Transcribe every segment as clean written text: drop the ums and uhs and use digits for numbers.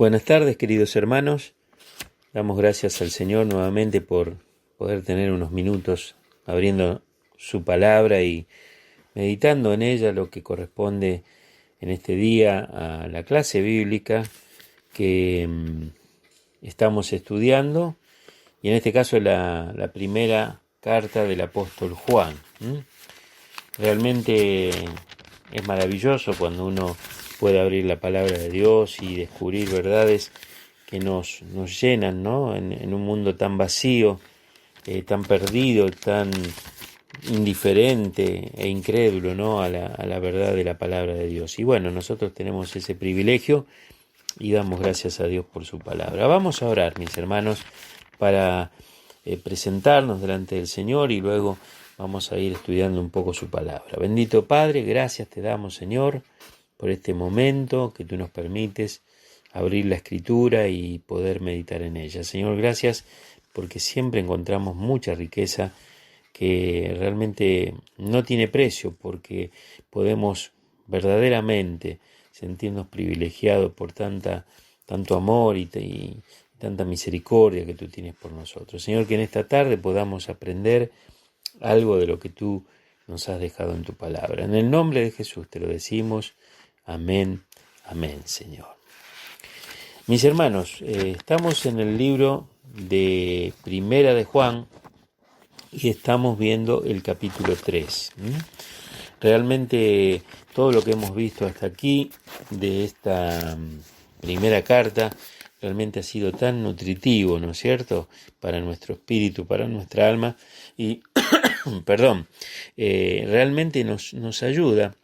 Buenas tardes, queridos hermanos. Damos gracias al Señor nuevamente por poder tener unos minutos abriendo su palabra y meditando en ella lo que corresponde en este día a la clase bíblica que estamos estudiando, y en este caso la primera carta del apóstol Juan. Realmente es maravilloso cuando uno puede abrir la palabra de Dios y descubrir verdades que nos llenan, ¿no? En un mundo tan vacío, tan perdido, tan indiferente e incrédulo, ¿no? a la verdad de la palabra de Dios. Y bueno, nosotros tenemos ese privilegio y damos gracias a Dios por su palabra. Vamos a orar, mis hermanos, para presentarnos delante del Señor y luego vamos a ir estudiando un poco su palabra. Bendito Padre, gracias te damos, Señor, por este momento que tú nos permites abrir la Escritura y poder meditar en ella. Señor, gracias porque siempre encontramos mucha riqueza que realmente no tiene precio, porque podemos verdaderamente sentirnos privilegiados por tanto amor y tanta misericordia que tú tienes por nosotros. Señor, que en esta tarde podamos aprender algo de lo que tú nos has dejado en tu palabra. En el nombre de Jesús te lo decimos. Amén, amén, Señor. Mis hermanos, estamos en el libro de Primera de Juan y estamos viendo el capítulo 3. Realmente todo lo que hemos visto hasta aquí de esta primera carta realmente ha sido tan nutritivo, ¿no es cierto?, para nuestro espíritu, para nuestra alma, y realmente nos ayuda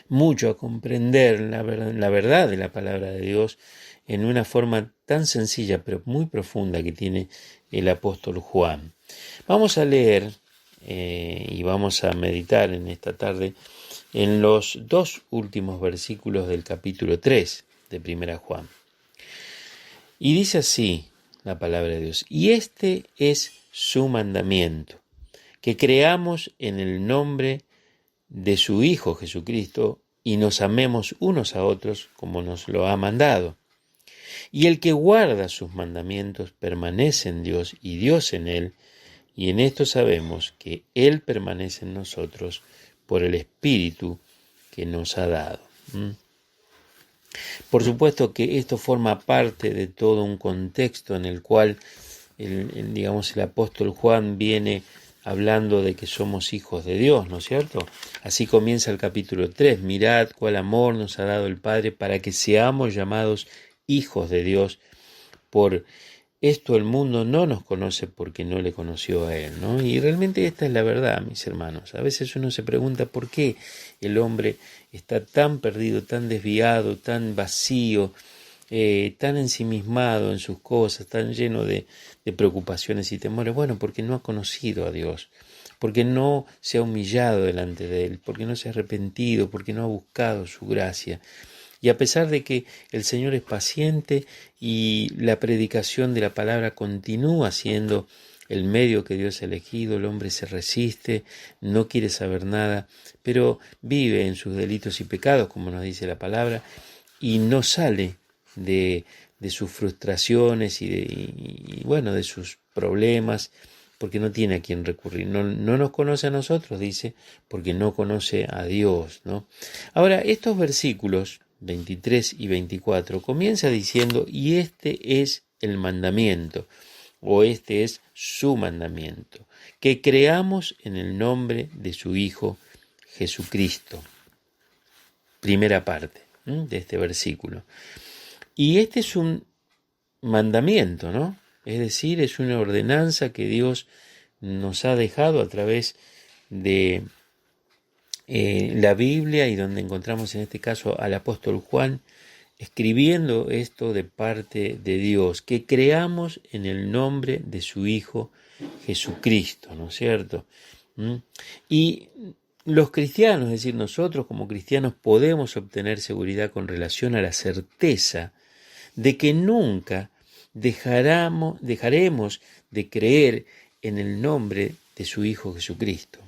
mucho a comprender la verdad de la palabra de Dios en una forma tan sencilla pero muy profunda que tiene el apóstol Juan. Vamos a leer y vamos a meditar en esta tarde en los dos últimos versículos del capítulo 3 de Primera Juan. Y dice así la palabra de Dios: y este es su mandamiento, que creamos en el nombre de su Hijo Jesucristo y nos amemos unos a otros como nos lo ha mandado. Y el que guarda sus mandamientos permanece en Dios y Dios en él, y en esto sabemos que Él permanece en nosotros por el Espíritu que nos ha dado. Por supuesto que esto forma parte de todo un contexto en el cual el apóstol Juan viene hablando de que somos hijos de Dios, ¿no es cierto? Así comienza el capítulo 3. Mirad cuál amor nos ha dado el Padre para que seamos llamados hijos de Dios. Por esto el mundo no nos conoce porque no le conoció a Él, ¿no? Y realmente esta es la verdad, mis hermanos. A veces uno se pregunta por qué el hombre está tan perdido, tan desviado, tan vacío, tan ensimismado en sus cosas, tan lleno de preocupaciones y temores. Bueno, porque no ha conocido a Dios, porque no se ha humillado delante de Él, porque no se ha arrepentido, porque no ha buscado su gracia. Y a pesar de que el Señor es paciente y la predicación de la palabra continúa siendo el medio que Dios ha elegido, el hombre se resiste, no quiere saber nada, pero vive en sus delitos y pecados, como nos dice la palabra, y no sale de sus frustraciones y de sus problemas, porque no tiene a quien recurrir. No nos conoce a nosotros, dice, porque no conoce a Dios, ¿no? Ahora, estos versículos 23 y 24 comienza diciendo: y este es el mandamiento, o este es su mandamiento, que creamos en el nombre de su Hijo Jesucristo. Primera parte de este versículo. Y este es un mandamiento, ¿no? Es decir, es una ordenanza que Dios nos ha dejado a través de la Biblia, y donde encontramos en este caso al apóstol Juan escribiendo esto de parte de Dios, que creamos en el nombre de su Hijo Jesucristo, ¿no es cierto? Y los cristianos, es decir, nosotros como cristianos podemos obtener seguridad con relación a la certeza de que nunca dejaremos de creer en el nombre de su Hijo Jesucristo.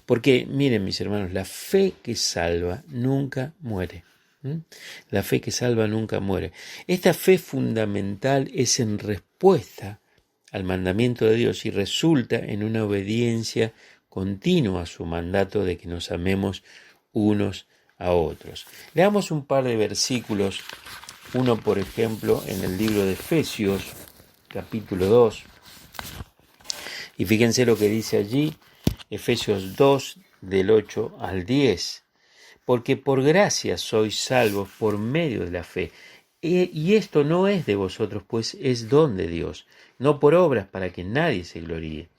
Porque, miren mis hermanos, la fe que salva nunca muere. ¿Mm? La fe que salva nunca muere. Esta fe fundamental es en respuesta al mandamiento de Dios y resulta en una obediencia continua a su mandato de que nos amemos unos a otros. Leamos un par de versículos, uno por ejemplo en el libro de Efesios, capítulo 2, y fíjense lo que dice allí, Efesios 2, del 8 al 10. Porque por gracia sois salvos por medio de la fe. Y esto no es de vosotros, pues es don de Dios, no por obras para que nadie se gloríe.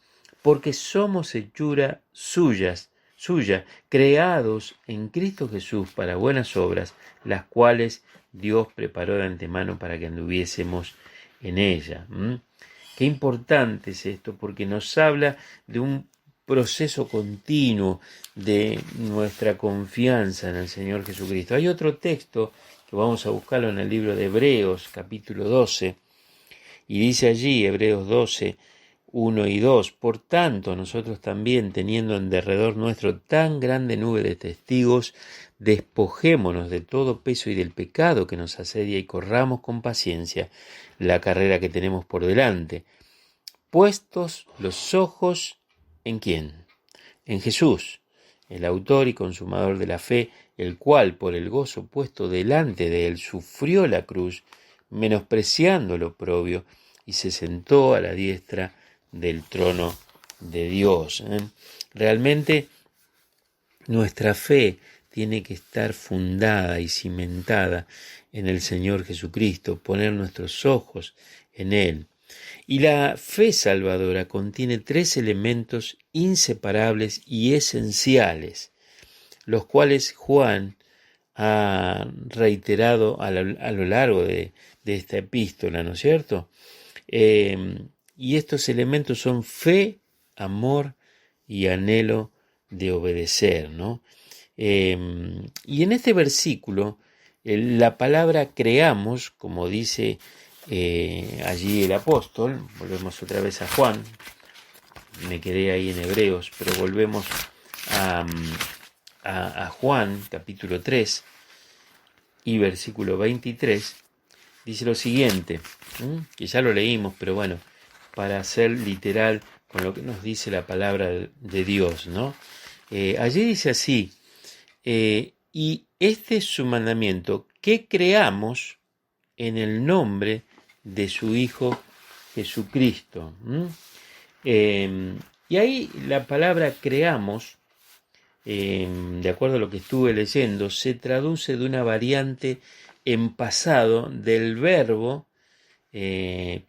Porque somos hechura suya, creados en Cristo Jesús para buenas obras, las cuales Dios preparó de antemano para que anduviésemos en ella. Qué importante es esto, porque nos habla de un proceso continuo de nuestra confianza en el Señor Jesucristo. Hay otro texto que vamos a buscarlo en el libro de Hebreos, capítulo 12, y dice allí, Hebreos 12, 1 y 2, por tanto, nosotros también, teniendo en derredor nuestro tan grande nube de testigos, despojémonos de todo peso y del pecado que nos asedia y corramos con paciencia la carrera que tenemos por delante, puestos los ojos ¿en quién? En Jesús, el autor y consumador de la fe, el cual por el gozo puesto delante de él sufrió la cruz, menospreciando lo oprobio, y se sentó a la diestra del trono de Dios. Realmente nuestra fe tiene que estar fundada y cimentada en el Señor Jesucristo, poner nuestros ojos en Él. Y la fe salvadora contiene 3 elementos inseparables y esenciales, los cuales Juan ha reiterado a lo largo de esta epístola, ¿no es cierto? Y estos elementos son fe, amor y anhelo de obedecer, ¿no? Y en este versículo, la palabra creamos, como dice allí el apóstol, volvemos otra vez a Juan, me quedé ahí en Hebreos, pero volvemos a Juan, capítulo 3 y versículo 23, dice lo siguiente, que ya lo leímos, pero bueno, para ser literal con lo que nos dice la palabra de Dios, ¿no? Allí dice así, y este es su mandamiento, que creamos en el nombre de su Hijo Jesucristo. Y ahí la palabra creamos, de acuerdo a lo que estuve leyendo, se traduce de una variante en pasado del verbo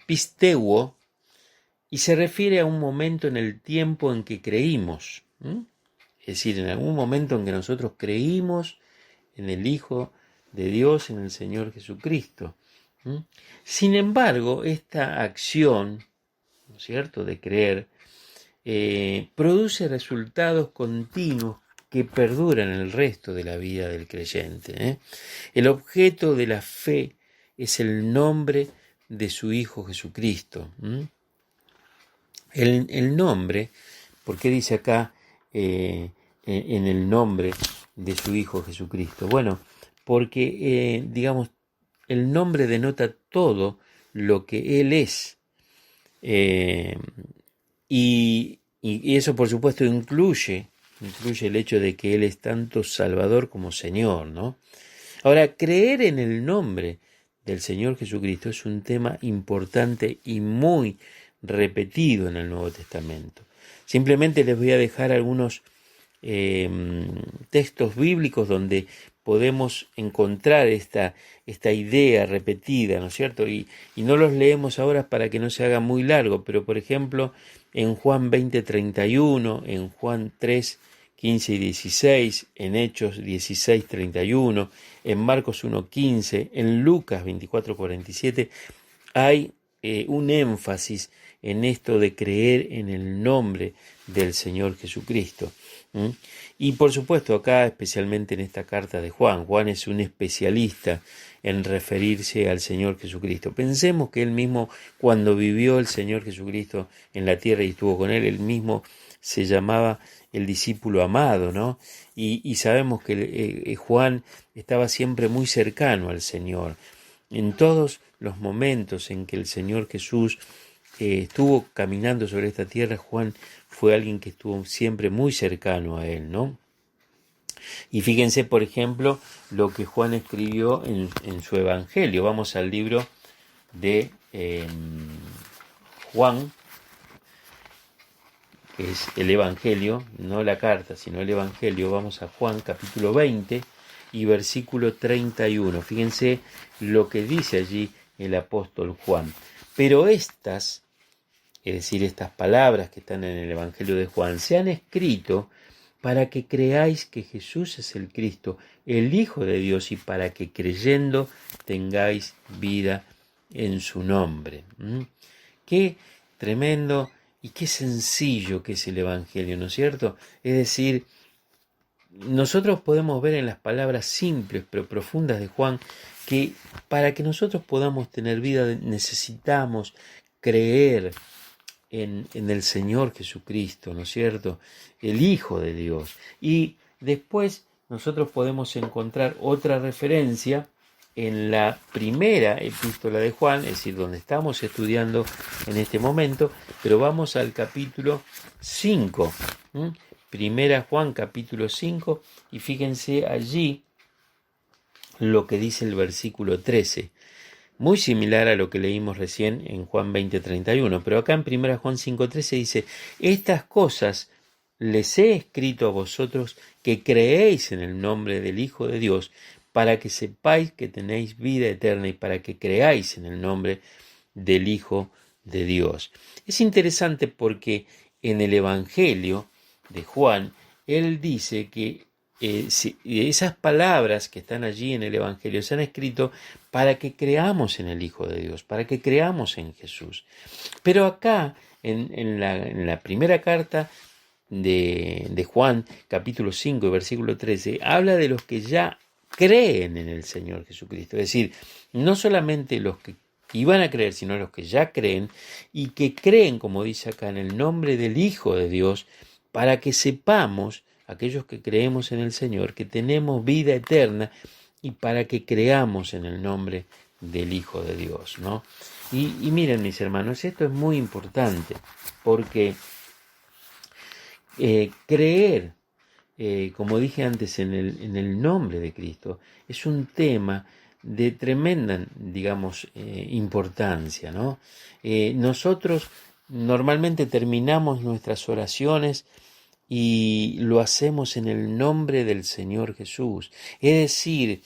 pisteuo y se refiere a un momento en el tiempo en que creímos. Es decir, en algún momento en que nosotros creímos en el Hijo de Dios, en el Señor Jesucristo. Sin embargo, esta acción, ¿no es cierto?, de creer, produce resultados continuos que perduran el resto de la vida del creyente. El objeto de la fe es el nombre de su Hijo Jesucristo. El nombre, ¿por qué dice acá en el nombre de su Hijo Jesucristo? Bueno, porque, digamos, el nombre denota todo lo que Él es. Y eso, por supuesto, incluye el hecho de que Él es tanto Salvador como Señor, ¿no? Ahora, creer en el nombre del Señor Jesucristo es un tema importante y muy repetido en el Nuevo Testamento. Simplemente les voy a dejar algunos textos bíblicos donde podemos encontrar esta idea repetida, ¿no es cierto? Y no los leemos ahora para que no se haga muy largo, pero por ejemplo en Juan 20:31, en Juan 3:15 y 16, en Hechos 16:31, en Marcos 1:15, en Lucas 24:47, hay un énfasis en esto de creer en el nombre del Señor Jesucristo. Y por supuesto acá, especialmente en esta carta de Juan, Juan es un especialista en referirse al Señor Jesucristo. Pensemos que él mismo, cuando vivió el Señor Jesucristo en la tierra y estuvo con él mismo se llamaba el discípulo amado, ¿no? Y sabemos que Juan estaba siempre muy cercano al Señor. En todos los momentos en que el Señor Jesús estuvo caminando sobre esta tierra, Juan fue alguien que estuvo siempre muy cercano a él, ¿no? Y fíjense, por ejemplo, lo que Juan escribió en su Evangelio. Vamos al libro de Juan, que es el Evangelio, no la carta, sino el Evangelio. Vamos a Juan capítulo 20 y versículo 31. Fíjense lo que dice allí el apóstol Juan. Pero estas, es decir, estas palabras que están en el Evangelio de Juan, se han escrito para que creáis que Jesús es el Cristo, el Hijo de Dios, y para que creyendo tengáis vida en su nombre. Qué tremendo y qué sencillo que es el Evangelio, ¿no es cierto? Es decir, nosotros podemos ver en las palabras simples pero profundas de Juan que para que nosotros podamos tener vida necesitamos creer en el Señor Jesucristo, ¿no es cierto? El Hijo de Dios. Y después nosotros podemos encontrar otra referencia en la primera epístola de Juan, es decir, donde estamos estudiando en este momento, pero vamos al capítulo 5. Primera Juan capítulo 5, y fíjense allí lo que dice el versículo 13. Muy similar a lo que leímos recién en Juan 20:31, pero acá en 1 Juan 5:13 dice: estas cosas les he escrito a vosotros que creéis en el nombre del Hijo de Dios, para que sepáis que tenéis vida eterna y para que creáis en el nombre del Hijo de Dios. Es interesante porque en el Evangelio de Juan, él dice que esas palabras que están allí en el Evangelio se han escrito para que creamos en el Hijo de Dios, para que creamos en Jesús. Pero acá, en la primera carta de Juan, capítulo 5, versículo 13, habla de los que ya creen en el Señor Jesucristo. Es decir, no solamente los que iban a creer, sino los que ya creen y que creen, como dice acá, en el nombre del Hijo de Dios, para que sepamos, aquellos que creemos en el Señor, que tenemos vida eterna y para que creamos en el nombre del Hijo de Dios, ¿no? Y miren, mis hermanos, esto es muy importante porque creer, como dije antes, en el nombre de Cristo, es un tema de tremenda, digamos, importancia, ¿no? Nosotros normalmente terminamos nuestras oraciones y lo hacemos en el nombre del Señor Jesús. Es decir,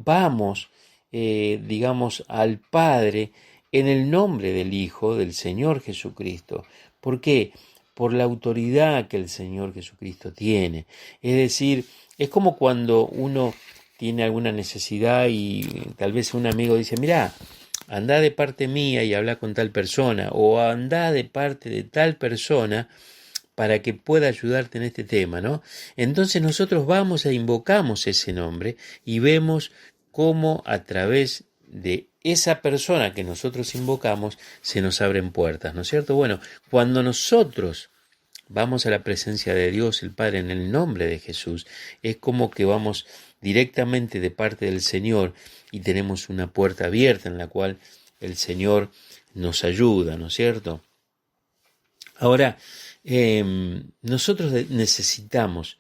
vamos, digamos, al Padre en el nombre del Hijo, del Señor Jesucristo. ¿Por qué? Por la autoridad que el Señor Jesucristo tiene. Es decir, es como cuando uno tiene alguna necesidad y tal vez un amigo dice: mirá, andá de parte mía y habla con tal persona, o andá de parte de tal persona para que pueda ayudarte en este tema, ¿no? Entonces nosotros vamos e invocamos ese nombre y vemos cómo a través de esa persona que nosotros invocamos se nos abren puertas, ¿no es cierto? Bueno, cuando nosotros vamos a la presencia de Dios, el Padre, en el nombre de Jesús, es como que vamos directamente de parte del Señor y tenemos una puerta abierta en la cual el Señor nos ayuda, ¿no es cierto? Ahora, nosotros necesitamos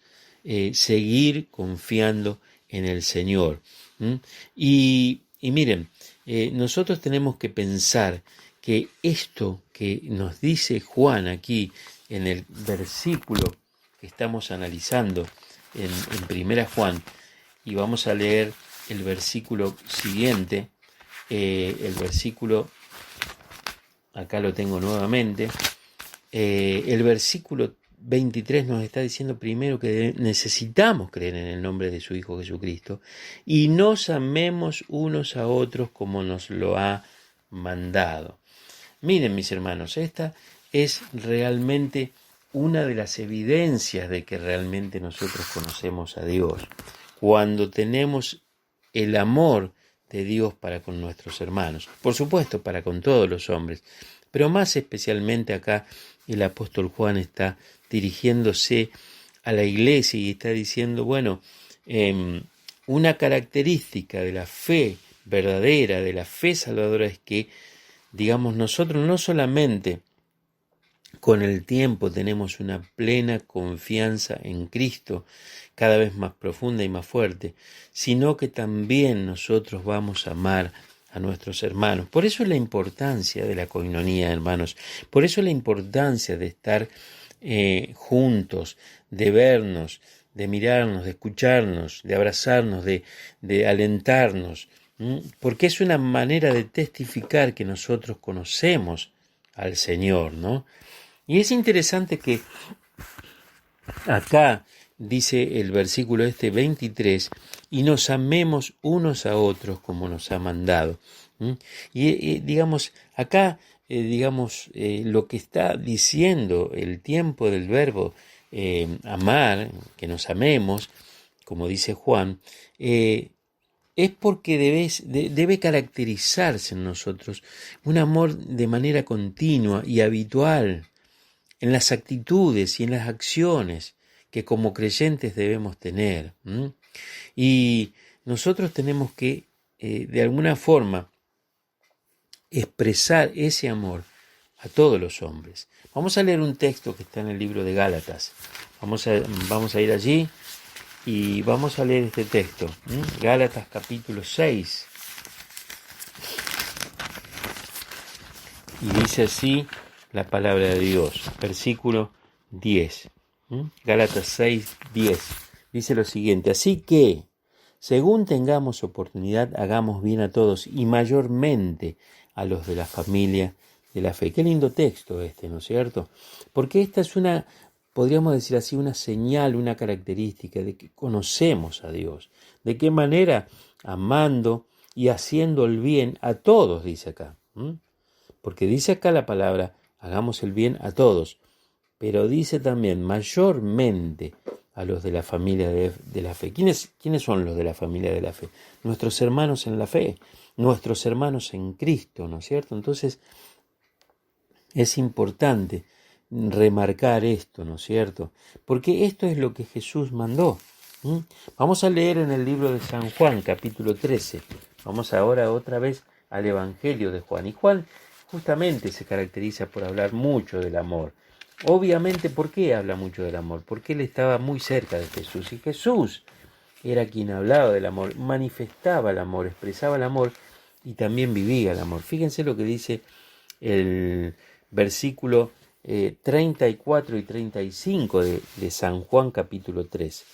seguir confiando en el Señor. Y miren, nosotros tenemos que pensar que esto que nos dice Juan aquí en el versículo que estamos analizando en Primera Juan, y vamos a leer el versículo siguiente, el versículo, acá lo tengo nuevamente, el versículo 23 nos está diciendo primero que necesitamos creer en el nombre de su Hijo Jesucristo y nos amemos unos a otros como nos lo ha mandado. Miren, mis hermanos, esta es realmente una de las evidencias de que realmente nosotros conocemos a Dios. Cuando tenemos el amor de Dios para con nuestros hermanos, por supuesto para con todos los hombres, Pero más especialmente acá el apóstol Juan está dirigiéndose a la iglesia y está diciendo, bueno, una característica de la fe verdadera, de la fe salvadora, es que, digamos, nosotros no solamente con el tiempo tenemos una plena confianza en Cristo, cada vez más profunda y más fuerte, sino que también nosotros vamos a amar a nuestros hermanos. Por eso es la importancia de la coinonía, hermanos. Por eso es la importancia de estar juntos, de vernos, de mirarnos, de escucharnos, de abrazarnos, de alentarnos, porque es una manera de testificar que nosotros conocemos al Señor, ¿no? Y es interesante que acá dice el versículo 23, y nos amemos unos a otros como nos ha mandado. Y digamos, acá, lo que está diciendo el tiempo del verbo amar, que nos amemos, como dice Juan, es porque debe caracterizarse en nosotros un amor de manera continua y habitual, en las actitudes y en las acciones que como creyentes debemos tener. Y nosotros tenemos que, de alguna forma, expresar ese amor a todos los hombres. Vamos a leer un texto que está en el libro de Gálatas. Vamos a ir allí y vamos a leer este texto. Gálatas capítulo 6. Y dice así la palabra de Dios, versículo 10. Gálatas 6, 10. Dice lo siguiente: así que, según tengamos oportunidad, hagamos bien a todos y mayormente a los de la familia de la fe. Qué lindo texto este, ¿no es cierto? Porque esta es una, podríamos decir así, una señal, una característica de que conocemos a Dios. ¿De qué manera? Amando y haciendo el bien a todos, dice acá. Porque dice acá la palabra, hagamos el bien a todos, pero dice también mayormente a los de la familia de la fe. ¿Quiénes son los de la familia de la fe? Nuestros hermanos en la fe, nuestros hermanos en Cristo, ¿no es cierto? Entonces, es importante remarcar esto, ¿no es cierto? Porque esto es lo que Jesús mandó. Vamos a leer en el libro de San Juan, capítulo 13. Vamos ahora otra vez al Evangelio de Juan. Y Juan justamente se caracteriza por hablar mucho del amor. Obviamente, ¿por qué habla mucho del amor? Porque él estaba muy cerca de Jesús y Jesús era quien hablaba del amor, manifestaba el amor, expresaba el amor y también vivía el amor. Fíjense lo que dice el versículo 34 y 35 de San Juan capítulo 3.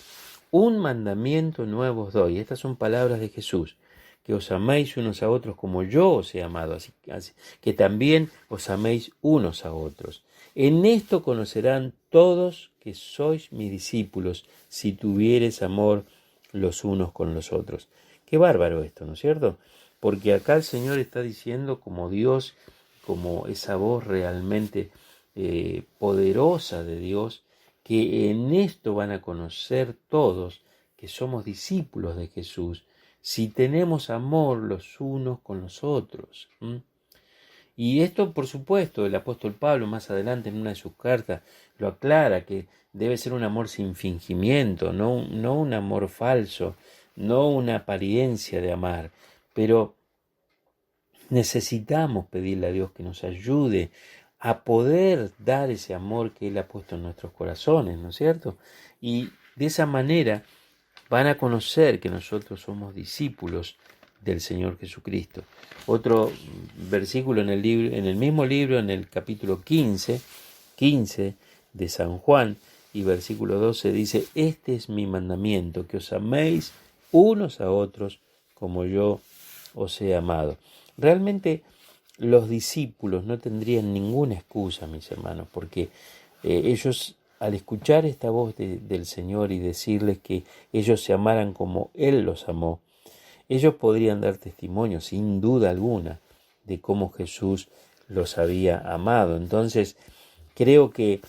Un mandamiento nuevo os doy. Estas son palabras de Jesús: que os améis unos a otros como yo os he amado, así que también os améis unos a otros. En esto conocerán todos que sois mis discípulos, si tuviereis amor los unos con los otros. Qué bárbaro esto, ¿no es cierto? Porque acá el Señor está diciendo, como Dios, como esa voz realmente poderosa de Dios, que en esto van a conocer todos que somos discípulos de Jesús, si tenemos amor los unos con los otros. Y esto, por supuesto, el apóstol Pablo más adelante en una de sus cartas lo aclara, que debe ser un amor sin fingimiento, no un amor falso, no una apariencia de amar, pero necesitamos pedirle a Dios que nos ayude a poder dar ese amor que Él ha puesto en nuestros corazones, ¿no es cierto? Y de esa manera van a conocer que nosotros somos discípulos del Señor Jesucristo. Otro versículo en el mismo libro, en el capítulo 15 de San Juan y versículo 12 dice: este es mi mandamiento, que os améis unos a otros como yo os he amado. Realmente los discípulos no tendrían ninguna excusa, mis hermanos, porque ellos, al escuchar esta voz del Señor y decirles que ellos se amaran como Él los amó, ellos podrían dar testimonio sin duda alguna de cómo Jesús los había amado. Entonces, creo que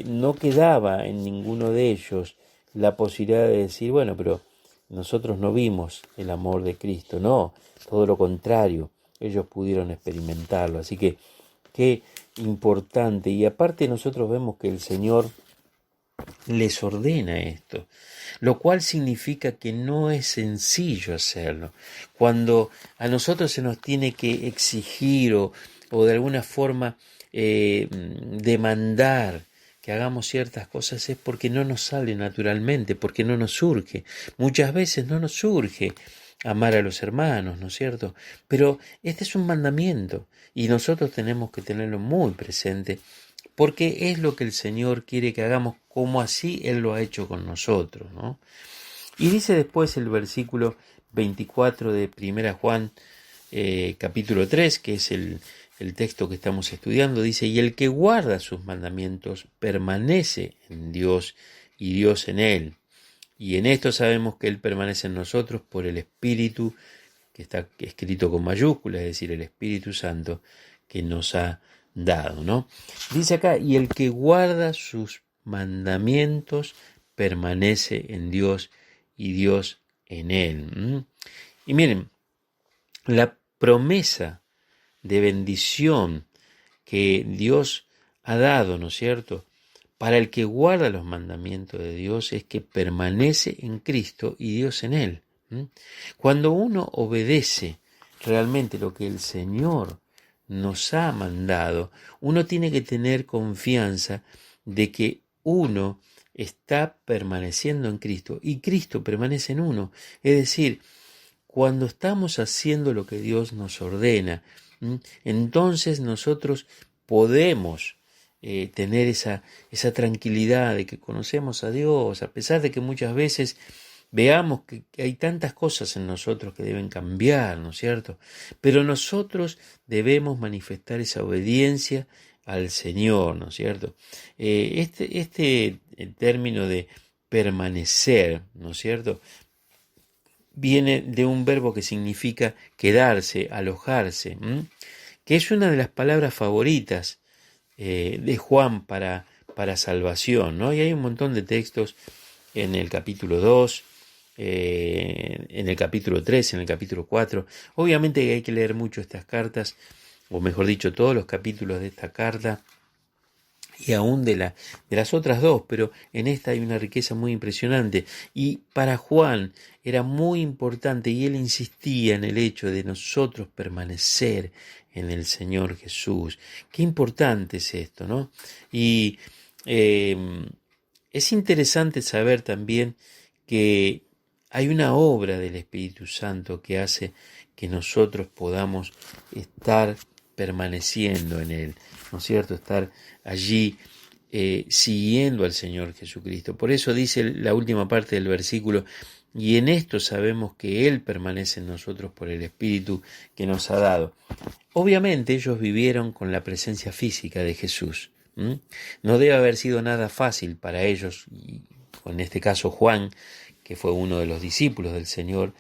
no quedaba en ninguno de ellos la posibilidad de decir, bueno, pero nosotros no vimos el amor de Cristo. No, todo lo contrario, ellos pudieron experimentarlo. Así que qué importante. Y aparte nosotros vemos que el Señor les ordena esto, lo cual significa que no es sencillo hacerlo. Cuando a nosotros se nos tiene que exigir o de alguna forma demandar que hagamos ciertas cosas es porque no nos sale naturalmente, porque no nos surge. Muchas veces no nos surge amar a los hermanos, ¿no es cierto? Pero este es un mandamiento y nosotros tenemos que tenerlo muy presente porque es lo que el Señor quiere que hagamos, como así Él lo ha hecho con nosotros, ¿no? Y dice después el versículo 24 de 1 Juan capítulo 3, que es el texto que estamos estudiando, dice, y el que guarda sus mandamientos permanece en Dios y Dios en él. Y en esto sabemos que Él permanece en nosotros por el Espíritu, que está escrito con mayúsculas, es decir, el Espíritu Santo que nos ha dado, ¿no? Dice acá, y el que guarda sus mandamientos permanece en Dios y Dios en él. Y miren, la promesa de bendición que Dios ha dado, ¿no es cierto?, para el que guarda los mandamientos de Dios es que permanece en Cristo y Dios en él. Cuando uno obedece realmente lo que el Señor nos ha mandado, uno tiene que tener confianza de que uno está permaneciendo en Cristo y Cristo permanece en uno. Es decir, cuando estamos haciendo lo que Dios nos ordena, entonces nosotros podemos tener esa tranquilidad de que conocemos a Dios, a pesar de que muchas veces veamos que hay tantas cosas en nosotros que deben cambiar, ¿no es cierto? Pero nosotros debemos manifestar esa obediencia al Señor, ¿no es cierto? El término de permanecer, ¿no es cierto?, viene de un verbo que significa quedarse, alojarse, que es una de las palabras favoritas de Juan para salvación, ¿no? Y hay un montón de textos en el capítulo 2, en el capítulo 3, en el capítulo 4. Obviamente hay que leer mucho estas cartas, o mejor dicho, todos los capítulos de esta carta, y aún de las otras dos, pero en esta hay una riqueza muy impresionante. Y para Juan era muy importante, y él insistía en el hecho de nosotros permanecer en el Señor Jesús. Qué importante es esto, ¿no? Y es interesante saber también que hay una obra del Espíritu Santo que hace que nosotros podamos estar permaneciendo en Él, ¿no es cierto?, estar allí siguiendo al Señor Jesucristo. Por eso dice la última parte del versículo, y en esto sabemos que Él permanece en nosotros por el Espíritu que nos ha dado. Obviamente ellos vivieron con la presencia física de Jesús. No debe haber sido nada fácil para ellos, y en este caso Juan, que fue uno de los discípulos del Señor,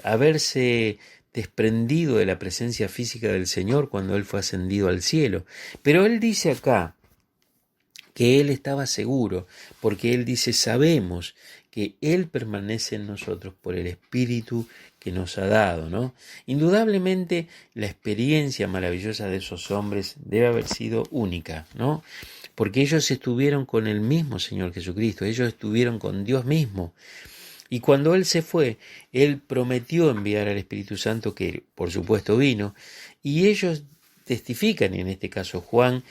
haberse desprendido de la presencia física del Señor cuando Él fue ascendido al cielo. Pero Él dice acá que Él estaba seguro, porque Él dice, sabemos que Él permanece en nosotros por el Espíritu que nos ha dado, ¿no? Indudablemente la experiencia maravillosa de esos hombres debe haber sido única, ¿no? Porque ellos estuvieron con el mismo Señor Jesucristo, ellos estuvieron con Dios mismo. Y cuando Él se fue, Él prometió enviar al Espíritu Santo, que por supuesto vino, y ellos testifican, y en este caso Juan,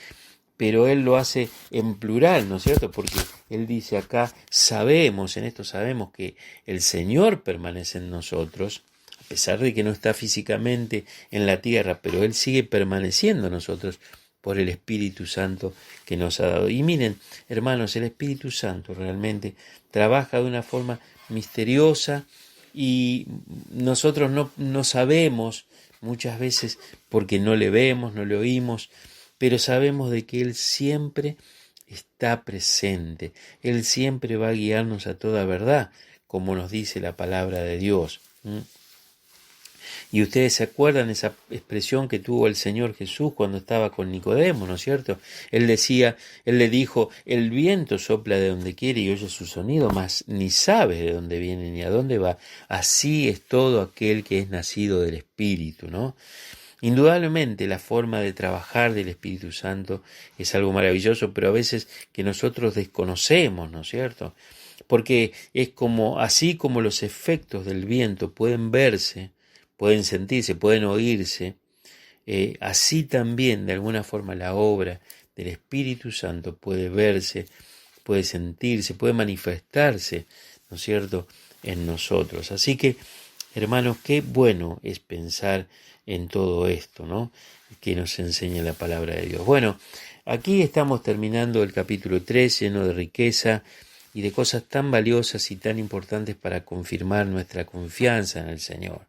pero Él lo hace en plural, ¿no es cierto? Porque Él dice acá, sabemos, en esto sabemos que el Señor permanece en nosotros, a pesar de que no está físicamente en la tierra, pero Él sigue permaneciendo en nosotros por el Espíritu Santo que nos ha dado. Y miren, hermanos, el Espíritu Santo realmente trabaja de una forma misteriosa y nosotros no sabemos muchas veces porque no le vemos, no le oímos, pero sabemos de que Él siempre está presente, Él siempre va a guiarnos a toda verdad, como nos dice la palabra de Dios. Y ustedes se acuerdan esa expresión que tuvo el Señor Jesús cuando estaba con Nicodemo, ¿no es cierto? Él le dijo, el viento sopla de donde quiere y oye su sonido, mas ni sabe de dónde viene ni a dónde va. Así es todo aquel que es nacido del Espíritu, ¿no? Indudablemente la forma de trabajar del Espíritu Santo es algo maravilloso, pero a veces que nosotros desconocemos, ¿no es cierto? Porque es como, así como los efectos del viento pueden verse, pueden sentirse, pueden oírse, así también de alguna forma la obra del Espíritu Santo puede verse, puede sentirse, puede manifestarse, ¿no es cierto?, en nosotros. Así que, hermanos, qué bueno es pensar en todo esto, ¿no?, que nos enseña la palabra de Dios. Bueno, aquí estamos terminando el capítulo 3, lleno de riqueza y de cosas tan valiosas y tan importantes para confirmar nuestra confianza en el Señor.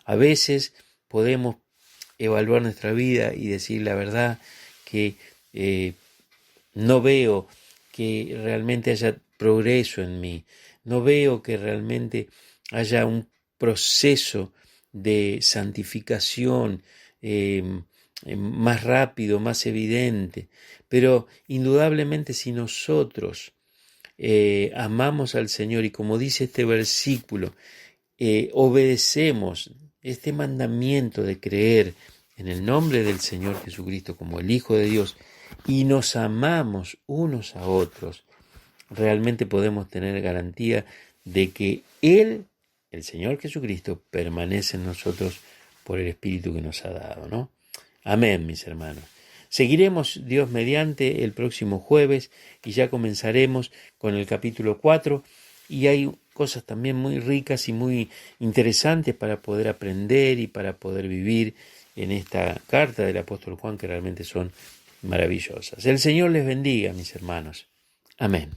A veces podemos evaluar nuestra vida y decir la verdad que no veo que realmente haya progreso en mí, no veo que realmente haya un proceso de santificación más rápido, más evidente, pero indudablemente si nosotros amamos al Señor y como dice este versículo, obedecemos este mandamiento de creer en el nombre del Señor Jesucristo como el Hijo de Dios y nos amamos unos a otros, realmente podemos tener garantía de que Él, el Señor Jesucristo, permanece en nosotros por el Espíritu que nos ha dado, ¿no? Amén, mis hermanos. Seguiremos, Dios mediante, el próximo jueves y ya comenzaremos con el capítulo 4 y hay cosas también muy ricas y muy interesantes para poder aprender y para poder vivir en esta carta del apóstol Juan que realmente son maravillosas. El Señor les bendiga, mis hermanos. Amén.